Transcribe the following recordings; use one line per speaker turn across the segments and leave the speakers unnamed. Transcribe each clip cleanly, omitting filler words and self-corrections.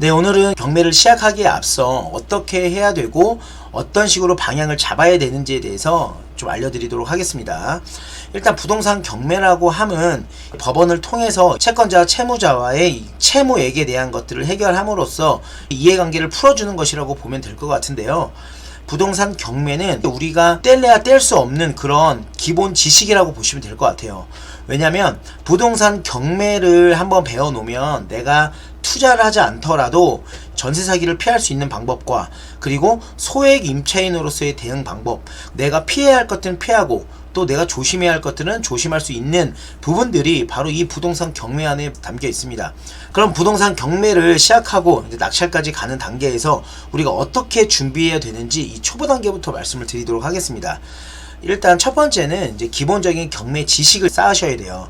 네, 오늘은 경매를 시작하기에 앞서 어떻게 해야 되고 어떤 식으로 방향을 잡아야 되는지에 대해서 좀 알려드리도록 하겠습니다. 일단 부동산 경매라고 함은 법원을 통해서 채권자, 채무자와의 이 채무액에 대한 것들을 해결함으로써 이해관계를 풀어주는 것이라고 보면 될 것 같은데요. 부동산 경매는 우리가 뗄래야 뗄 수 없는 그런 기본 지식이라고 보시면 될 것 같아요. 왜냐면 부동산 경매를 한번 배워놓으면 내가 투자를 하지 않더라도 전세 사기를 피할 수 있는 방법과 그리고 소액 임차인으로서의 대응 방법, 내가 피해야 할 것들은 피하고 또 내가 조심해야 할 것들은 조심할 수 있는 부분들이 바로 이 부동산 경매 안에 담겨 있습니다. 그럼 부동산 경매를 시작하고 이제 낙찰까지 가는 단계에서 우리가 어떻게 준비해야 되는지 이 초보 단계부터 말씀을 드리도록 하겠습니다. 일단 첫 번째는 이제 기본적인 경매 지식을 쌓으셔야 돼요.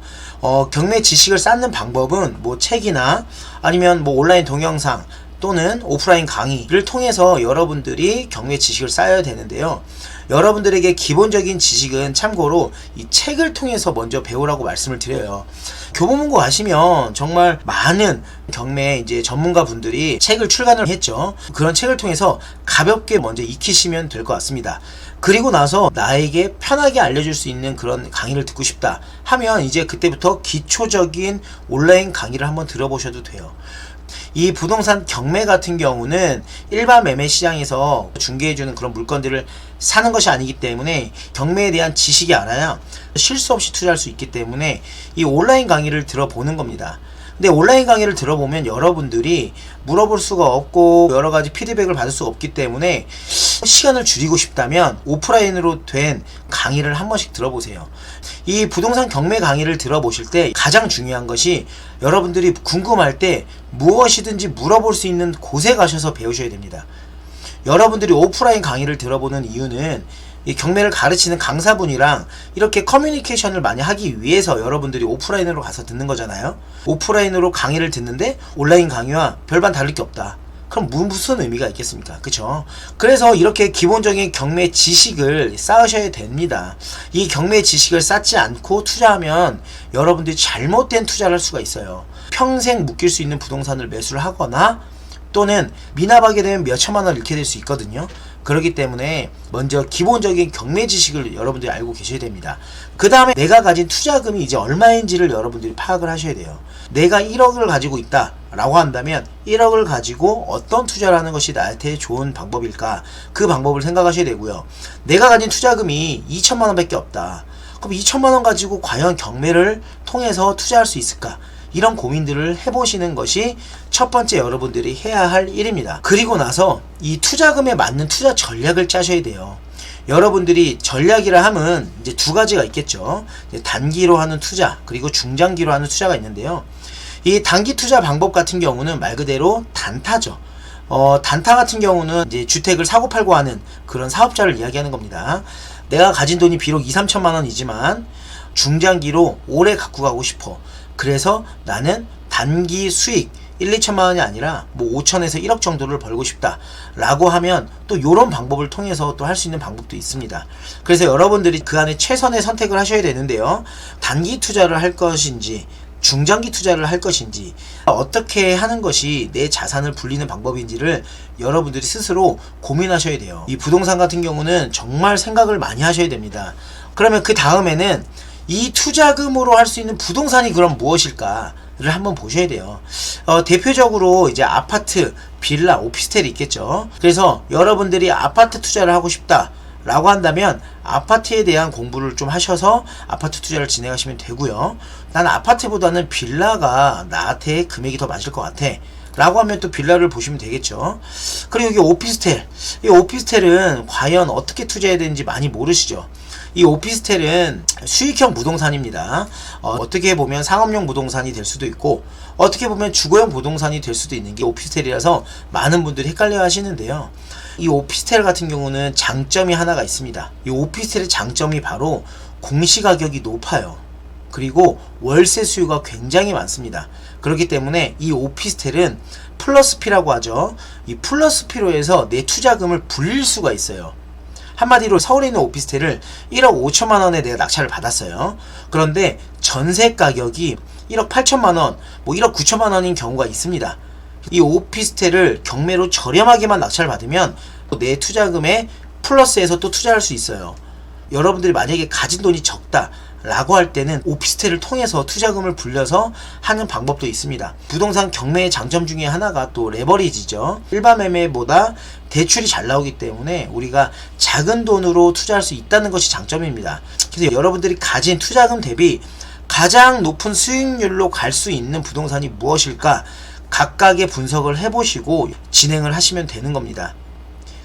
경매 지식을 쌓는 방법은 뭐 책이나 아니면 뭐 온라인 동영상 또는 오프라인 강의를 통해서 여러분들이 경매 지식을 쌓아야 되는데요. 여러분들에게 기본적인 지식은 참고로 이 책을 통해서 먼저 배우라고 말씀을 드려요. 교보문고 가시면 정말 많은 경매 이제 전문가 분들이 책을 출간을 했죠. 그런 책을 통해서 가볍게 먼저 익히시면 될 것 같습니다. 그리고 나서 나에게 편하게 알려줄 수 있는 그런 강의를 듣고 싶다 하면 이제 그때부터 기초적인 온라인 강의를 한번 들어보셔도 돼요. 이 부동산 경매 같은 경우는 일반 매매 시장에서 중개해주는 그런 물건들을 사는 것이 아니기 때문에 경매에 대한 지식이 알아야 실수 없이 투자할 수 있기 때문에 이 온라인 강의를 들어보는 겁니다. 근데 온라인 강의를 들어보면 여러분들이 물어볼 수가 없고 여러가지 피드백을 받을 수가 없기 때문에 시간을 줄이고 싶다면 오프라인으로 된 강의를 한 번씩 들어보세요. 이 부동산 경매 강의를 들어보실 때 가장 중요한 것이 여러분들이 궁금할 때 무엇이든지 물어볼 수 있는 곳에 가셔서 배우셔야 됩니다. 여러분들이 오프라인 강의를 들어보는 이유는 이 경매를 가르치는 강사분이랑 이렇게 커뮤니케이션을 많이 하기 위해서 여러분들이 오프라인으로 가서 듣는 거잖아요. 오프라인으로 강의를 듣는데 온라인 강의와 별반 다를 게 없다. 그럼 무슨 의미가 있겠습니까? 그쵸? 그래서 이렇게 기본적인 경매 지식을 쌓으셔야 됩니다. 이 경매 지식을 쌓지 않고 투자하면 여러분들이 잘못된 투자를 할 수가 있어요. 평생 묶일 수 있는 부동산을 매수를 하거나 또는 미납하게 되면 몇 천만 원을 잃게 될 수 있거든요. 그렇기 때문에 먼저 기본적인 경매 지식을 여러분들이 알고 계셔야 됩니다. 그 다음에 내가 가진 투자금이 이제 얼마인지를 여러분들이 파악을 하셔야 돼요. 내가 1억을 가지고 있다 라고 한다면 1억을 가지고 어떤 투자를 하는 것이 나한테 좋은 방법일까, 그 방법을 생각하셔야 되고요. 내가 가진 투자금이 2천만 원 밖에 없다. 그럼 2천만 원 가지고 과연 경매를 통해서 투자할 수 있을까? 이런 고민들을 해보시는 것이 첫 번째 여러분들이 해야 할 일입니다. 그리고 나서 이 투자금에 맞는 투자 전략을 짜셔야 돼요. 여러분들이 전략이라 함은 이제 두 가지가 있겠죠. 단기로 하는 투자 그리고 중장기로 하는 투자가 있는데요. 이 단기 투자 방법 같은 경우는 말 그대로 단타죠. 단타 같은 경우는 이제 주택을 사고 팔고 하는 그런 사업자를 이야기하는 겁니다. 내가 가진 돈이 비록 2, 3천만 원이지만 중장기로 오래 갖고 가고 싶어. 그래서 나는 단기 수익 1, 2천만 원이 아니라 뭐 5천에서 1억 정도를 벌고 싶다 라고 하면 또 요런 방법을 통해서 또 할 수 있는 방법도 있습니다. 그래서 여러분들이 그 안에 최선의 선택을 하셔야 되는데요. 단기 투자를 할 것인지 중장기 투자를 할 것인지 어떻게 하는 것이 내 자산을 불리는 방법인지를 여러분들이 스스로 고민하셔야 돼요. 이 부동산 같은 경우는 정말 생각을 많이 하셔야 됩니다. 그러면 그 다음에는 이 투자금으로 할 수 있는 부동산이 그럼 무엇일까를 한번 보셔야 돼요. 대표적으로 이제 아파트, 빌라, 오피스텔이 있겠죠. 그래서 여러분들이 아파트 투자를 하고 싶다 라고 한다면 아파트에 대한 공부를 좀 하셔서 아파트 투자를 진행하시면 되고요. 나는 아파트보다는 빌라가 나한테 금액이 더 맞을 것 같아 라고 하면 또 빌라를 보시면 되겠죠. 그리고 여기 오피스텔, 이 오피스텔은 과연 어떻게 투자해야 되는지 많이 모르시죠. 이 오피스텔은 수익형 부동산입니다. 어떻게 보면 상업용 부동산이 될 수도 있고 어떻게 보면 주거용 부동산이 될 수도 있는 게 오피스텔이라서 많은 분들이 헷갈려 하시는데요. 이 오피스텔 같은 경우는 장점이 하나가 있습니다. 이 오피스텔의 장점이 바로 공시가격이 높아요. 그리고 월세 수요가 굉장히 많습니다. 그렇기 때문에 이 오피스텔은 플러스피라고 하죠. 이 플러스피로 해서 내 투자금을 불릴 수가 있어요. 한마디로 서울에 있는 오피스텔을 1억 5천만 원에 내가 낙찰을 받았어요. 그런데 전세 가격이 1억 8천만 원, 뭐 1억 9천만 원인 경우가 있습니다. 이 오피스텔을 경매로 저렴하게만 낙찰받으면 내 투자금에 플러스해서 또 투자할 수 있어요. 여러분들이 만약에 가진 돈이 적다 라고 할 때는 오피스텔을 통해서 투자금을 불려서 하는 방법도 있습니다. 부동산 경매의 장점 중에 하나가 또 레버리지죠. 일반 매매보다 대출이 잘 나오기 때문에 우리가 작은 돈으로 투자할 수 있다는 것이 장점입니다. 그래서 여러분들이 가진 투자금 대비 가장 높은 수익률로 갈 수 있는 부동산이 무엇일까 각각의 분석을 해보시고 진행을 하시면 되는 겁니다.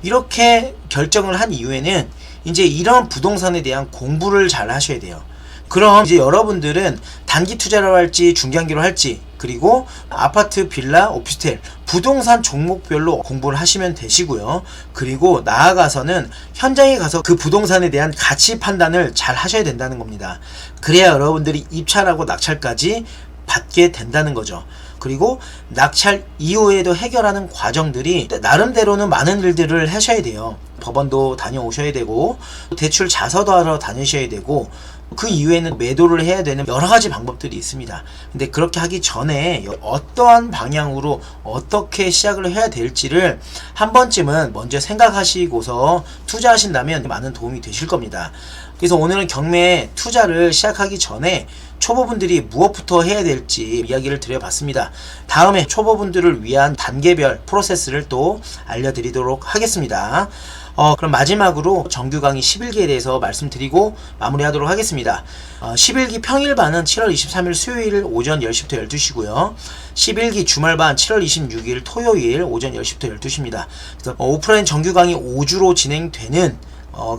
이렇게 결정을 한 이후에는 이제 이런 부동산에 대한 공부를 잘 하셔야 돼요. 그럼 이제 여러분들은 단기 투자로 할지 중장기로 할지 그리고 아파트, 빌라, 오피스텔 부동산 종목별로 공부를 하시면 되시고요. 그리고 나아가서는 현장에 가서 그 부동산에 대한 가치 판단을 잘 하셔야 된다는 겁니다. 그래야 여러분들이 입찰하고 낙찰까지 받게 된다는 거죠. 그리고 낙찰 이후에도 해결하는 과정들이 나름대로는 많은 일들을 하셔야 돼요. 법원도 다녀오셔야 되고 대출 자서도 하러 다니셔야 되고 그 이후에는 매도를 해야 되는 여러 가지 방법들이 있습니다. 근데 그렇게 하기 전에 어떠한 방향으로 어떻게 시작을 해야 될지를 한 번쯤은 먼저 생각하시고서 투자하신다면 많은 도움이 되실 겁니다. 그래서 오늘은 경매 투자를 시작하기 전에 초보분들이 무엇부터 해야 될지 이야기를 드려봤습니다. 다음에 초보분들을 위한 단계별 프로세스를 또 알려드리도록 하겠습니다. 그럼 마지막으로 정규 강의 11기에 대해서 말씀드리고 마무리하도록 하겠습니다. 11기 평일반은 7월 23일 수요일 오전 10시부터 12시고요. 11기 주말반 7월 26일 토요일 오전 10시부터 12시입니다. 그래서 오프라인 정규 강의 5주로 진행되는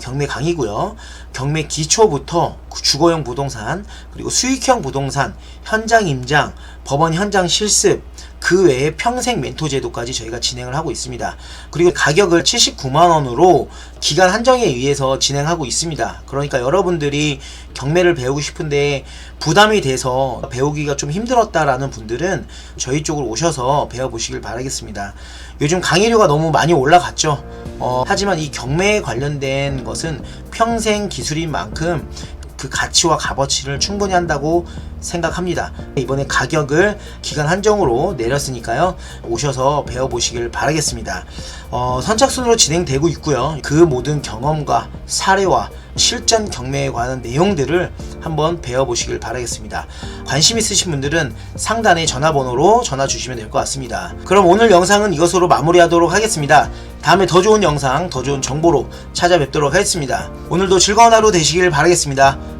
경매 강의고요. 경매 기초부터 주거용 부동산 그리고 수익형 부동산 현장 임장 법원 현장 실습 그 외에 평생 멘토 제도까지 저희가 진행을 하고 있습니다. 그리고 가격을 79만원으로 기간 한정에 의해서 진행하고 있습니다. 그러니까 여러분들이 경매를 배우고 싶은데 부담이 돼서 배우기가 좀 힘들었다라는 분들은 저희 쪽으로 오셔서 배워보시길 바라겠습니다. 요즘 강의료가 너무 많이 올라갔죠. 하지만 이 경매에 관련된 것은 평생 기술인 만큼 그 가치와 값어치를 충분히 한다고 생각합니다. 이번에 가격을 기간 한정으로 내렸으니까요. 오셔서 배워보시길 바라겠습니다. 선착순으로 진행되고 있고요. 그 모든 경험과 사례와 실전 경매에 관한 내용들을 한번 배워보시길 바라겠습니다. 관심 있으신 분들은 상단의 전화번호로 전화 주시면 될 것 같습니다. 그럼 오늘 영상은 이것으로 마무리하도록 하겠습니다. 다음에 더 좋은 영상, 더 좋은 정보로 찾아뵙도록 하겠습니다. 오늘도 즐거운 하루 되시길 바라겠습니다.